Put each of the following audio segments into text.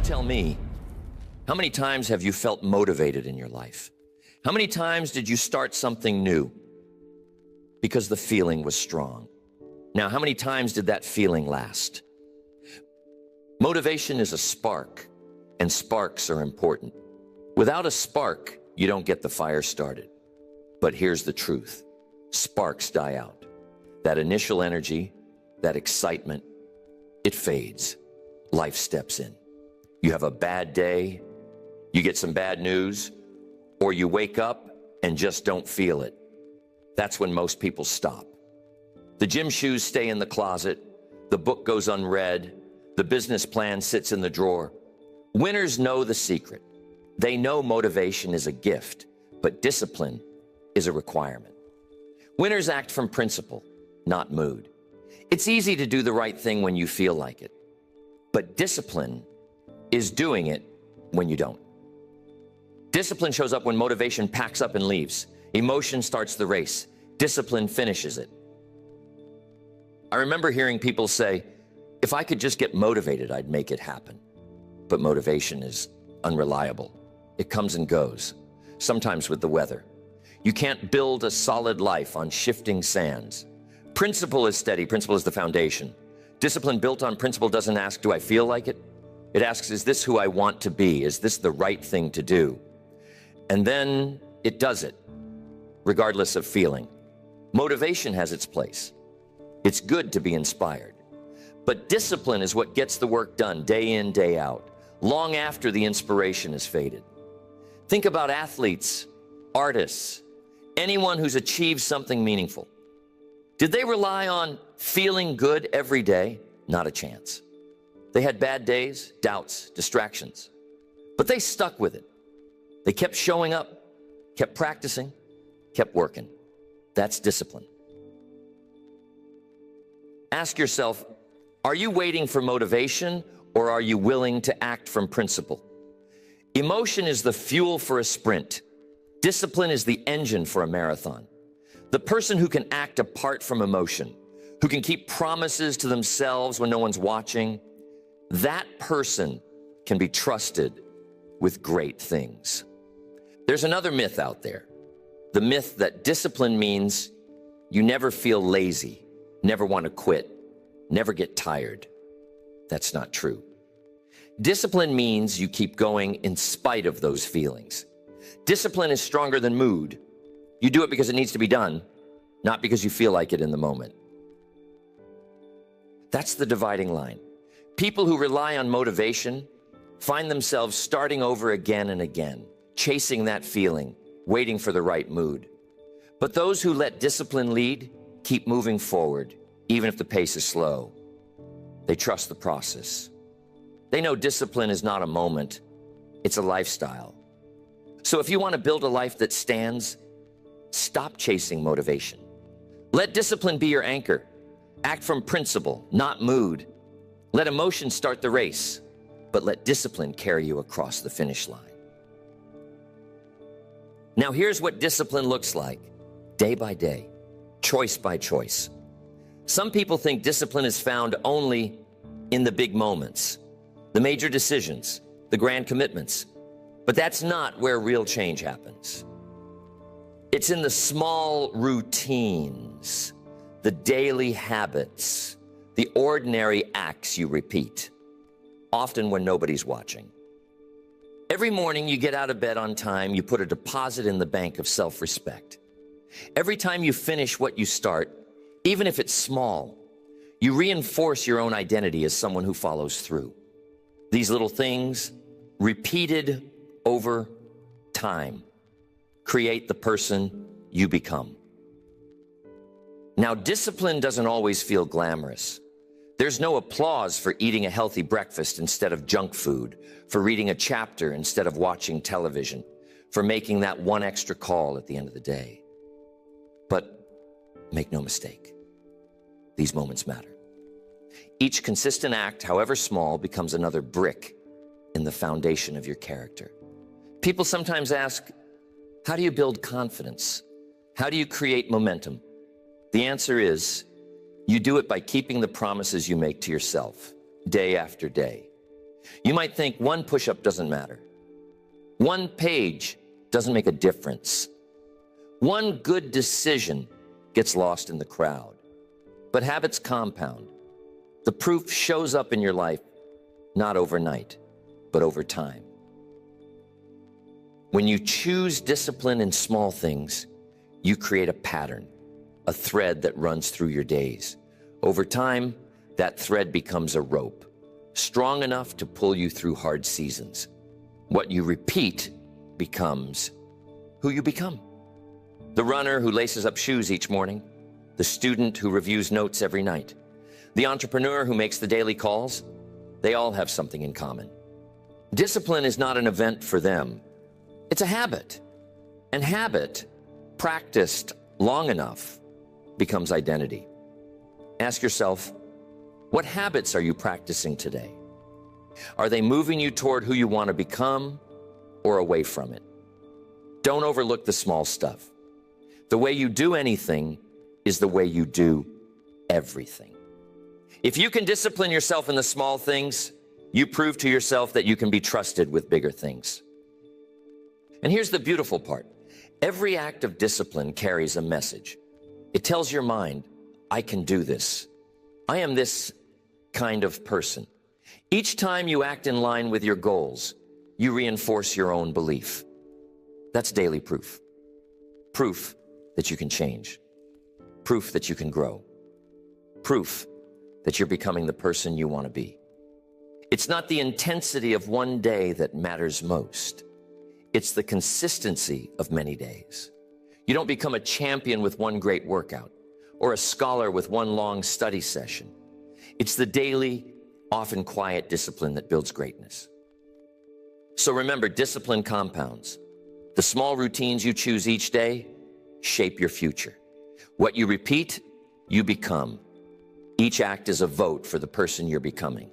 tell me, how many times have you felt motivated in your life? How many times did you start something new because the feeling was strong? Now, how many times did that feeling last? Motivation is a spark, and sparks are important. Without a spark, you don't get the fire started. But here's the truth. Sparks die out. That initial energy, that excitement, it fades. Life steps in. You have a bad day, you get some bad news, or you wake up and just don't feel it. That's when most people stop. The gym shoes stay in the closet, the book goes unread, the business plan sits in the drawer. Winners know the secret. They know motivation is a gift, but discipline is a requirement. Winners act from principle, not mood. It's easy to do the right thing when you feel like it, but discipline is doing it when you don't. Discipline shows up when motivation packs up and leaves. Emotion starts the race. Discipline finishes it. I remember hearing people say, if I could just get motivated, I'd make it happen. But motivation is unreliable. It comes and goes, sometimes with the weather. You can't build a solid life on shifting sands. Principle is steady. Principle is the foundation. Discipline built on principle doesn't ask, do I feel like it? It asks, is this who I want to be? Is this the right thing to do? And then it does it, regardless of feeling. Motivation has its place. It's good to be inspired. But discipline is what gets the work done day in, day out, long after the inspiration has faded. Think about athletes, artists, anyone who's achieved something meaningful. Did they rely on feeling good every day? Not a chance. They had bad days, doubts, distractions, but they stuck with it. They kept showing up, kept practicing, kept working. That's discipline. Ask yourself, are you waiting for motivation or are you willing to act from principle? Emotion is the fuel for a sprint. Discipline is the engine for a marathon. The person who can act apart from emotion, who can keep promises to themselves when no one's watching, that person can be trusted with great things. There's another myth out there. The myth that discipline means you never feel lazy, never want to quit, never get tired. That's not true. Discipline means you keep going in spite of those feelings. Discipline is stronger than mood. You do it because it needs to be done, not because you feel like it in the moment. That's the dividing line. People who rely on motivation find themselves starting over again and again, chasing that feeling, waiting for the right mood. But those who let discipline lead keep moving forward, even if the pace is slow. They trust the process. They know discipline is not a moment, it's a lifestyle. So if you want to build a life that stands, stop chasing motivation. Let discipline be your anchor. Act from principle, not mood. Let emotion start the race, but let discipline carry you across the finish line. Now here's what discipline looks like, day by day, choice by choice. Some people think discipline is found only in the big moments, the major decisions, the grand commitments, but that's not where real change happens. It's in the small routines, the daily habits, the ordinary acts you repeat, often when nobody's watching. Every morning you get out of bed on time, you put a deposit in the bank of self-respect. Every time you finish what you start, even if it's small, you reinforce your own identity as someone who follows through. These little things, repeated over time, create the person you become. Now, discipline doesn't always feel glamorous. There's no applause for eating a healthy breakfast instead of junk food, for reading a chapter instead of watching television, for making that one extra call at the end of the day. But make no mistake, these moments matter. Each consistent act, however small, becomes another brick in the foundation of your character. People sometimes ask, how do you build confidence? How do you create momentum? The answer is, you do it by keeping the promises you make to yourself, day after day. You might think one push-up doesn't matter. One page doesn't make a difference. One good decision gets lost in the crowd. But habits compound. The proof shows up in your life, not overnight, but over time. When you choose discipline in small things, you create a pattern, a thread that runs through your days. Over time, that thread becomes a rope, strong enough to pull you through hard seasons. What you repeat becomes who you become. The runner who laces up shoes each morning, the student who reviews notes every night, the entrepreneur who makes the daily calls, they all have something in common. Discipline is not an event for them. It's a habit. And habit, practiced long enough, becomes identity. Ask yourself, what habits are you practicing today? Are they moving you toward who you want to become or away from it? Don't overlook the small stuff. The way you do anything is the way you do everything. If you can discipline yourself in the small things, you prove to yourself that you can be trusted with bigger things. And here's the beautiful part. Every act of discipline carries a message. It tells your mind, I can do this. I am this kind of person. Each time you act in line with your goals, you reinforce your own belief. That's daily proof. Proof that you can change. Proof that you can grow. Proof that you're becoming the person you want to be. It's not the intensity of one day that matters most. It's the consistency of many days. You don't become a champion with one great workout or a scholar with one long study session. It's the daily, often quiet discipline that builds greatness. So remember, discipline compounds. The small routines you choose each day shape your future. What you repeat, you become. Each act is a vote for the person you're becoming.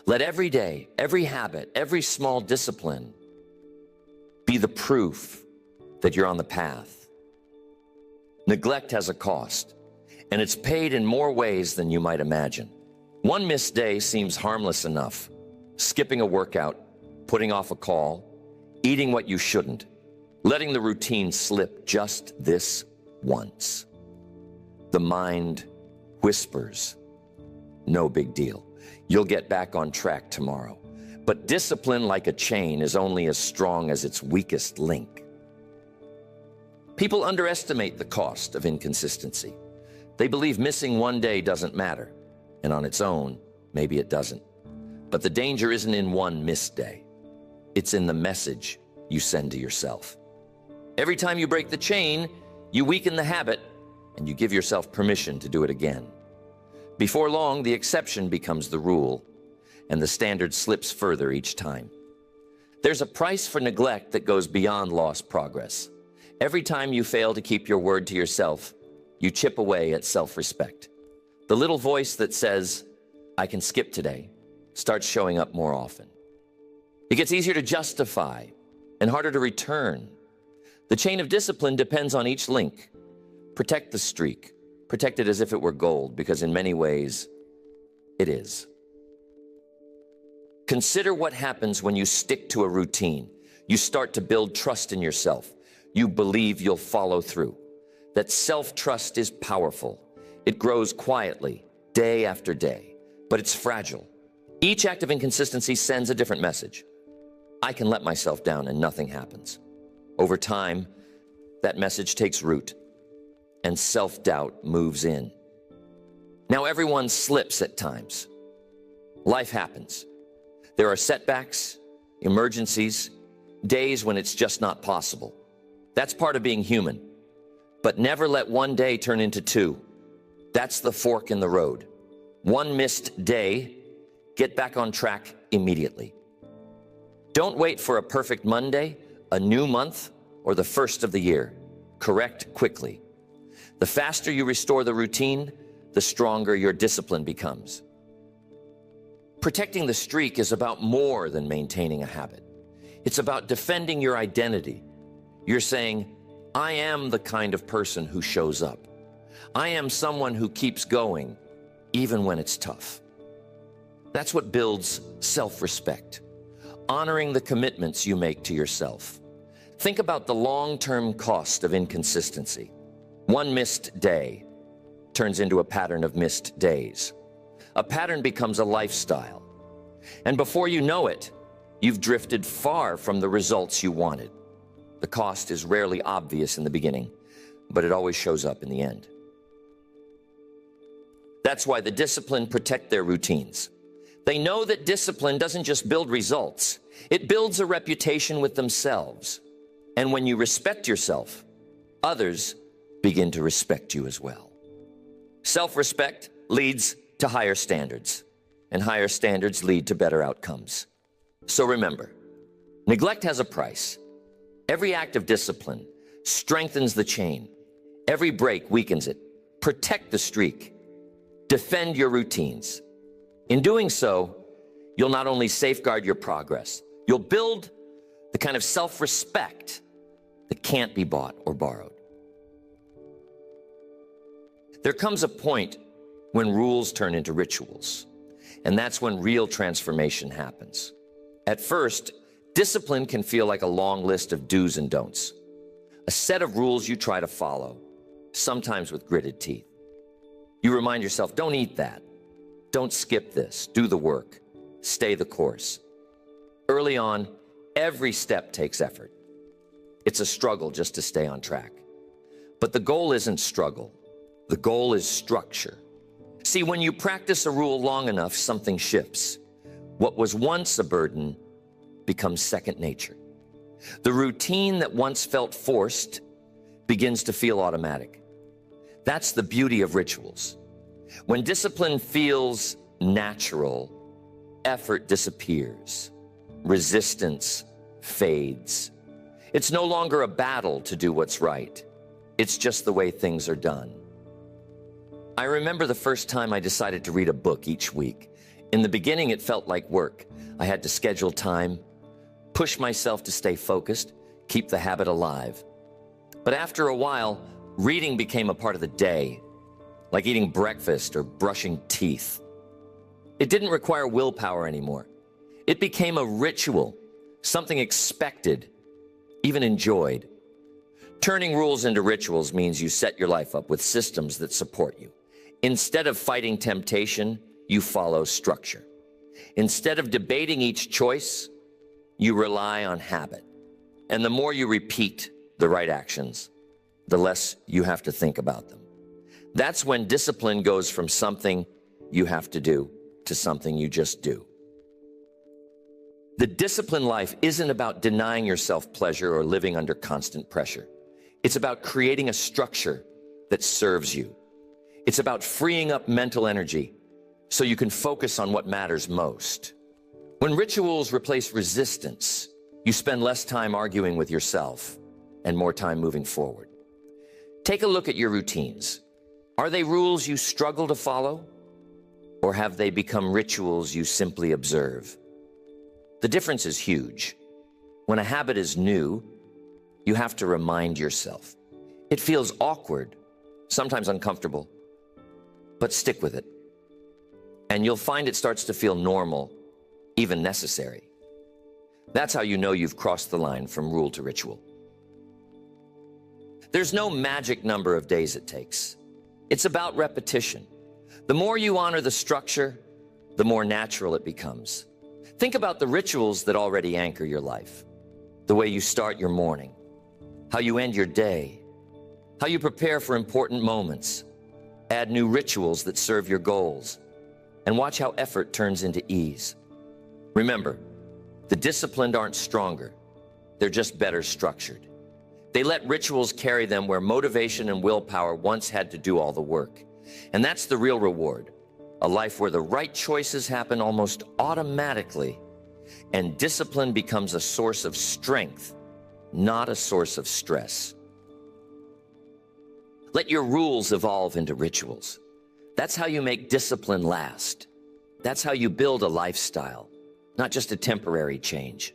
Let every day, every habit, every small discipline be the proof that you're on the path. Neglect has a cost, and it's paid in more ways than you might imagine. One missed day seems harmless enough. Skipping a workout, putting off a call, eating what you shouldn't, letting the routine slip just this once. The mind whispers, no big deal. You'll get back on track tomorrow. But discipline, like a chain, is only as strong as its weakest link. People underestimate the cost of inconsistency. They believe missing one day doesn't matter, and on its own, maybe it doesn't. But the danger isn't in one missed day. It's in the message you send to yourself. Every time you break the chain, you weaken the habit, and you give yourself permission to do it again. Before long, the exception becomes the rule, and the standard slips further each time. There's a price for neglect that goes beyond lost progress. Every time you fail to keep your word to yourself, you chip away at self-respect. The little voice that says, I can skip today, starts showing up more often. It gets easier to justify and harder to return. The chain of discipline depends on each link. Protect the streak. Protect it as if it were gold, because in many ways, it is. Consider what happens when you stick to a routine. You start to build trust in yourself. You believe you'll follow through. That self-trust is powerful. It grows quietly, day after day, but it's fragile. Each act of inconsistency sends a different message. I can let myself down and nothing happens. Over time, that message takes root, and self-doubt moves in. Now, everyone slips at times. Life happens. There are setbacks, emergencies, days when it's just not possible. That's part of being human. But never let one day turn into two. That's the fork in the road. One missed day, get back on track immediately. Don't wait for a perfect Monday, a new month, or the first of the year. Correct quickly. The faster you restore the routine, the stronger your discipline becomes. Protecting the streak is about more than maintaining a habit. It's about defending your identity. You're saying, I am the kind of person who shows up. I am someone who keeps going, even when it's tough. That's what builds self-respect, honoring the commitments you make to yourself. Think about the long-term cost of inconsistency. One missed day turns into a pattern of missed days. A pattern becomes a lifestyle. And before you know it, you've drifted far from the results you wanted. The cost is rarely obvious in the beginning, but it always shows up in the end. That's why the disciplined protect their routines. They know that discipline doesn't just build results, it builds a reputation with themselves. And when you respect yourself, others begin to respect you as well. Self-respect leads to higher standards, and higher standards lead to better outcomes. So remember, neglect has a price. Every act of discipline strengthens the chain. Every break weakens it. Protect the streak. Defend your routines. In doing so, you'll not only safeguard your progress, you'll build the kind of self-respect that can't be bought or borrowed. There comes a point when rules turn into rituals, and that's when real transformation happens. At first, discipline can feel like a long list of do's and don'ts, a set of rules you try to follow, sometimes with gritted teeth. You remind yourself, don't eat that, don't skip this, do the work, stay the course. Early on, every step takes effort. It's a struggle just to stay on track. But the goal isn't struggle. The goal is structure. See, when you practice a rule long enough, something shifts. What was once a burden becomes second nature. The routine that once felt forced begins to feel automatic. That's the beauty of rituals. When discipline feels natural, effort disappears. Resistance fades. It's no longer a battle to do what's right. It's just the way things are done. I remember the first time I decided to read a book each week. In the beginning, it felt like work. I had to schedule time, push myself to stay focused, keep the habit alive. But after a while, reading became a part of the day, like eating breakfast or brushing teeth. It didn't require willpower anymore. It became a ritual, something expected, even enjoyed. Turning rules into rituals means you set your life up with systems that support you. Instead of fighting temptation, you follow structure. Instead of debating each choice, you rely on habit. And the more you repeat the right actions, the less you have to think about them. That's when discipline goes from something you have to do to something you just do. The disciplined life isn't about denying yourself pleasure or living under constant pressure. It's about creating a structure that serves you. It's about freeing up mental energy so you can focus on what matters most. When rituals replace resistance, you spend less time arguing with yourself and more time moving forward. Take a look at your routines. Are they rules you struggle to follow, or have they become rituals you simply observe? The difference is huge. When a habit is new, you have to remind yourself. It feels awkward, sometimes uncomfortable, but stick with it. And you'll find it starts to feel normal, even necessary. That's how you know you've crossed the line from rule to ritual. There's no magic number of days it takes. It's about repetition. The more you honor the structure, the more natural it becomes. Think about the rituals that already anchor your life. The way you start your morning, how you end your day, how you prepare for important moments. Add new rituals that serve your goals, and watch how effort turns into ease. Remember, the disciplined aren't stronger. They're just better structured. They let rituals carry them where motivation and willpower once had to do all the work. And that's the real reward, a life where the right choices happen almost automatically, and discipline becomes a source of strength, not a source of stress. Let your rules evolve into rituals. That's how you make discipline last. That's how you build a lifestyle, not just a temporary change.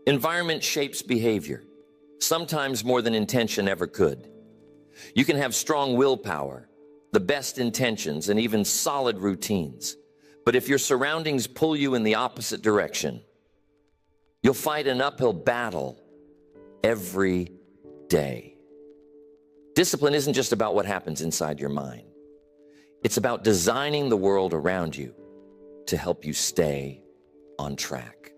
Environment shapes behavior, sometimes more than intention ever could. You can have strong willpower, the best intentions, and even solid routines. But if your surroundings pull you in the opposite direction, you'll fight an uphill battle every day. Discipline isn't just about what happens inside your mind. It's about designing the world around you to help you stay on track.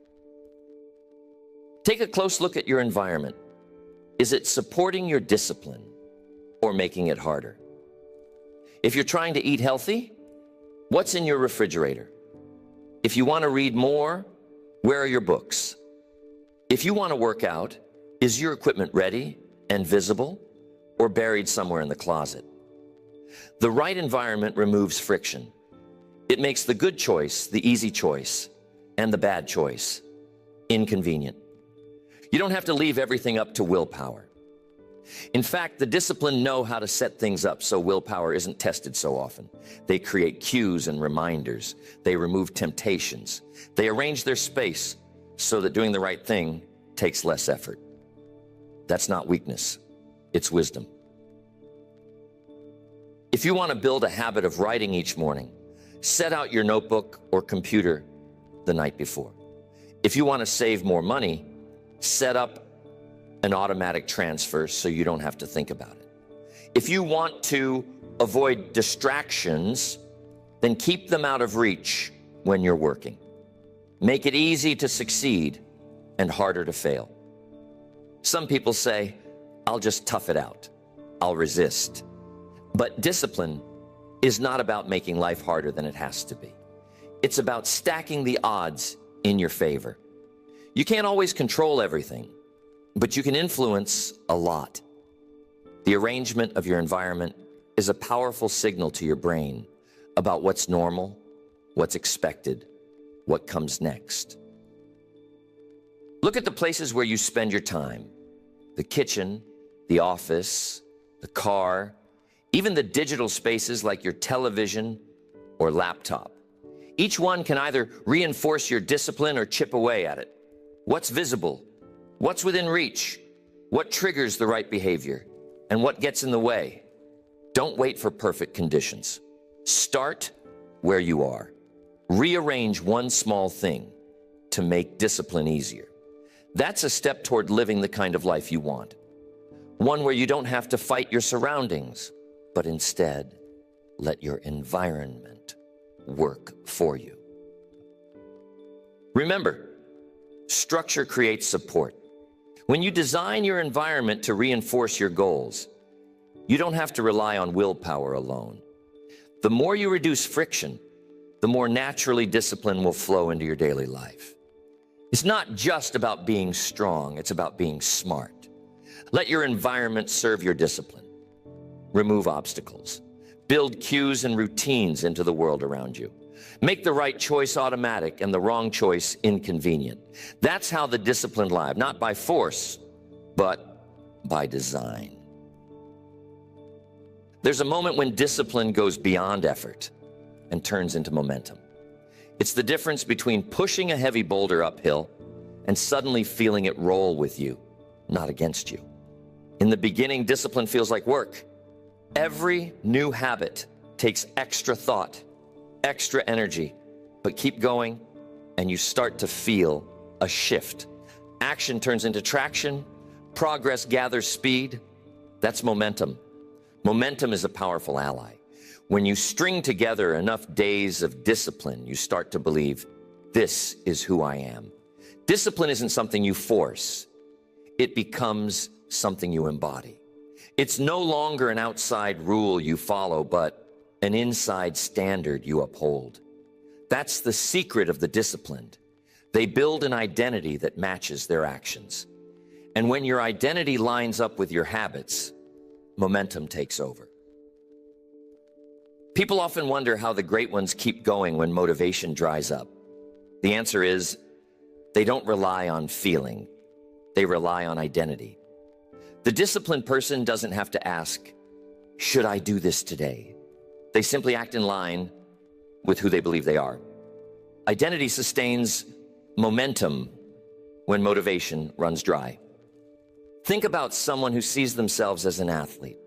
Take a close look at your environment. Is it supporting your discipline or making it harder? If you're trying to eat healthy, what's in your refrigerator? If you want to read more, where are your books? If you want to work out, is your equipment ready and visible or buried somewhere in the closet? The right environment removes friction. It makes the good choice the easy choice and the bad choice inconvenient. You don't have to leave everything up to willpower. In fact, the disciplined know how to set things up so willpower isn't tested so often. They create cues and reminders. They remove temptations. They arrange their space so that doing the right thing takes less effort. That's not weakness, it's wisdom. If you want to build a habit of writing each morning, set out your notebook or computer the night before. If you want to save more money, set up an automatic transfer so you don't have to think about it. If you want to avoid distractions, then keep them out of reach when you're working. Make it easy to succeed and harder to fail. Some people say, I'll just tough it out. I'll resist. But discipline is not about making life harder than it has to be. It's about stacking the odds in your favor. You can't always control everything, but you can influence a lot. The arrangement of your environment is a powerful signal to your brain about what's normal, what's expected, what comes next. Look at the places where you spend your time: the kitchen, the office, the car, even the digital spaces like your television or laptop. Each one can either reinforce your discipline or chip away at it. What's visible? What's within reach? What triggers the right behavior? And what gets in the way? Don't wait for perfect conditions. Start where you are. Rearrange one small thing to make discipline easier. That's a step toward living the kind of life you want. One where you don't have to fight your surroundings, but instead let your environment work for you. Remember, structure creates support. When you design your environment to reinforce your goals, you don't have to rely on willpower alone. The more you reduce friction, the more naturally discipline will flow into your daily life. It's not just about being strong, it's about being smart. Let your environment serve your discipline. Remove obstacles. Build cues and routines into the world around you. Make the right choice automatic and the wrong choice inconvenient. That's how the disciplined live, not by force, but by design. There's a moment when discipline goes beyond effort and turns into momentum. It's the difference between pushing a heavy boulder uphill and suddenly feeling it roll with you, not against you. In the beginning, discipline feels like work. Every new habit takes extra thought, extra energy, but keep going and you start to feel a shift. Action turns into traction, progress gathers speed. That's momentum. Momentum is a powerful ally. When you string together enough days of discipline, you start to believe, this is who I am. Discipline isn't something you force. It becomes something you embody. It's no longer an outside rule you follow, but an inside standard you uphold. That's the secret of the disciplined. They build an identity that matches their actions. And when your identity lines up with your habits, momentum takes over. People often wonder how the great ones keep going when motivation dries up. The answer is, they don't rely on feeling. They rely on identity. The disciplined person doesn't have to ask, should I do this today? They simply act in line with who they believe they are. Identity sustains momentum when motivation runs dry. Think about someone who sees themselves as an athlete.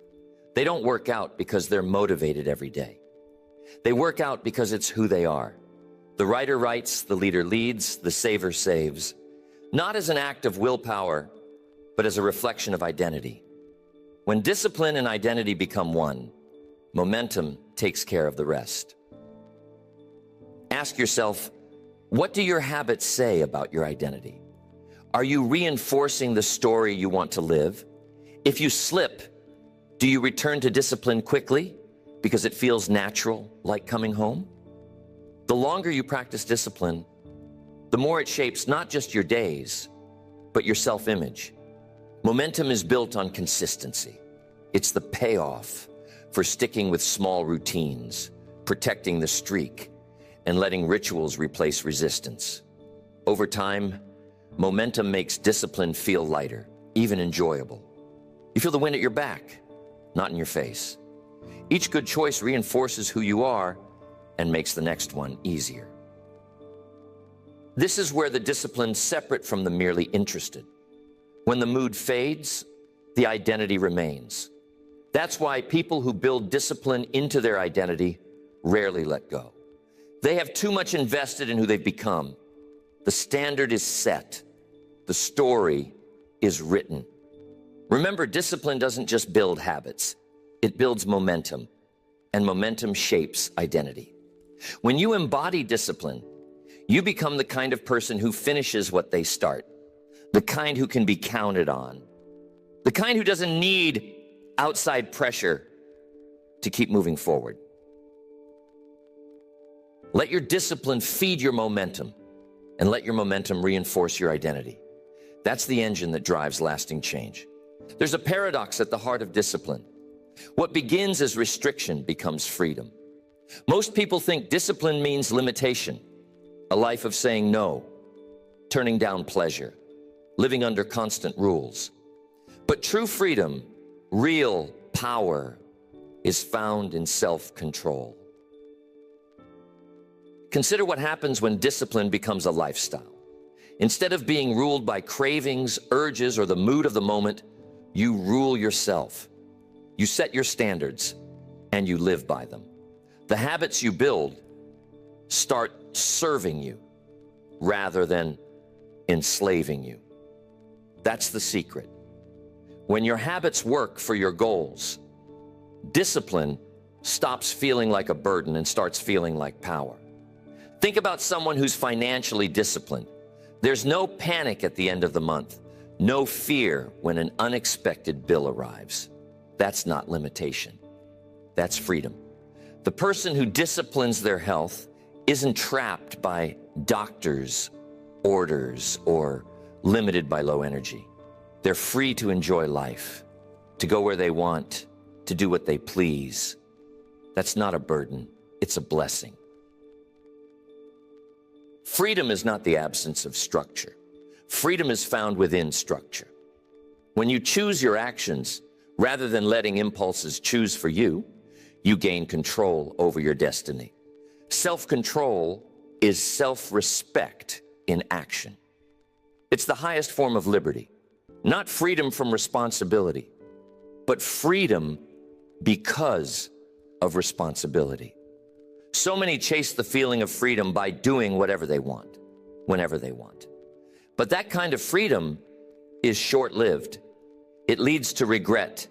They don't work out because they're motivated every day. They work out because it's who they are. The writer writes, the leader leads, the saver saves, not as an act of willpower, but as a reflection of identity. When discipline and identity become one, momentum takes care of the rest. Ask yourself, what do your habits say about your identity? Are you reinforcing the story you want to live? If you slip, do you return to discipline quickly because it feels natural, like coming home? The longer you practice discipline, the more it shapes not just your days, but your self-image. Momentum is built on consistency. It's the payoff for sticking with small routines, protecting the streak, and letting rituals replace resistance. Over time, momentum makes discipline feel lighter, even enjoyable. You feel the wind at your back, not in your face. Each good choice reinforces who you are and makes the next one easier. This is where the discipline's separate from the merely interested. When the mood fades, the identity remains. That's why people who build discipline into their identity rarely let go. They have too much invested in who they've become. The standard is set. The story is written. Remember, discipline doesn't just build habits. It builds momentum, and momentum shapes identity. When you embody discipline, you become the kind of person who finishes what they start, the kind who can be counted on, the kind who doesn't need outside pressure to keep moving forward. Let your discipline feed your momentum, and let your momentum reinforce your identity. That's the engine that drives lasting change. There's a paradox at the heart of discipline. What begins as restriction becomes freedom. Most people think discipline means limitation, a life of saying no, turning down pleasure, living under constant rules. But true freedom, real power, is found in self-control. Consider what happens when discipline becomes a lifestyle. Instead of being ruled by cravings, urges, or the mood of the moment, you rule yourself. You set your standards, and you live by them. The habits you build start serving you rather than enslaving you. That's the secret. When your habits work for your goals, discipline stops feeling like a burden and starts feeling like power. Think about someone who's financially disciplined. There's no panic at the end of the month, no fear when an unexpected bill arrives. That's not limitation. That's freedom. The person who disciplines their health isn't trapped by doctors' orders or limited by low energy. They're free to enjoy life, to go where they want, to do what they please. That's not a burden, it's a blessing. Freedom is not the absence of structure. Freedom is found within structure. When you choose your actions, rather than letting impulses choose for you, you gain control over your destiny. Self-control is self-respect in action. It's the highest form of liberty, not freedom from responsibility, but freedom because of responsibility. So many chase the feeling of freedom by doing whatever they want, whenever they want. But that kind of freedom is short-lived. It leads to regret,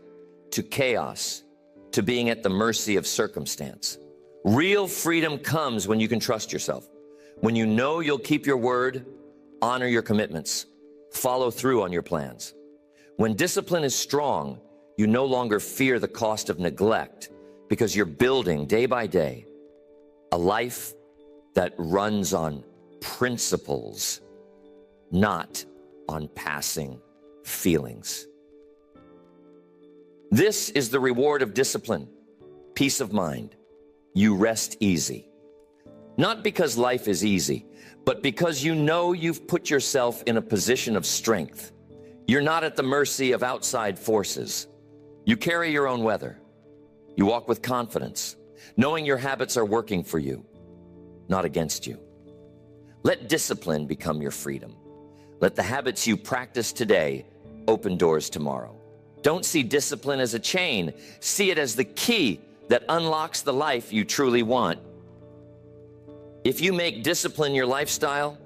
to chaos, to being at the mercy of circumstance. Real freedom comes when you can trust yourself, when you know you'll keep your word, honor your commitments, follow through on your plans. When discipline is strong, you no longer fear the cost of neglect because you're building day by day a life that runs on principles, not on passing feelings. This is the reward of discipline, peace of mind. You rest easy. Not because life is easy, but because you know you've put yourself in a position of strength. You're not at the mercy of outside forces. You carry your own weather. You walk with confidence, knowing your habits are working for you, not against you. Let discipline become your freedom. Let the habits you practice today open doors tomorrow. Don't see discipline as a chain. See it as the key that unlocks the life you truly want. If you make discipline your lifestyle,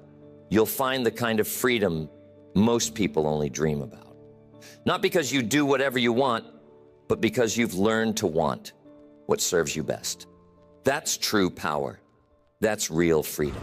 you'll find the kind of freedom most people only dream about. Not because you do whatever you want, but because you've learned to want what serves you best. That's true power. That's real freedom.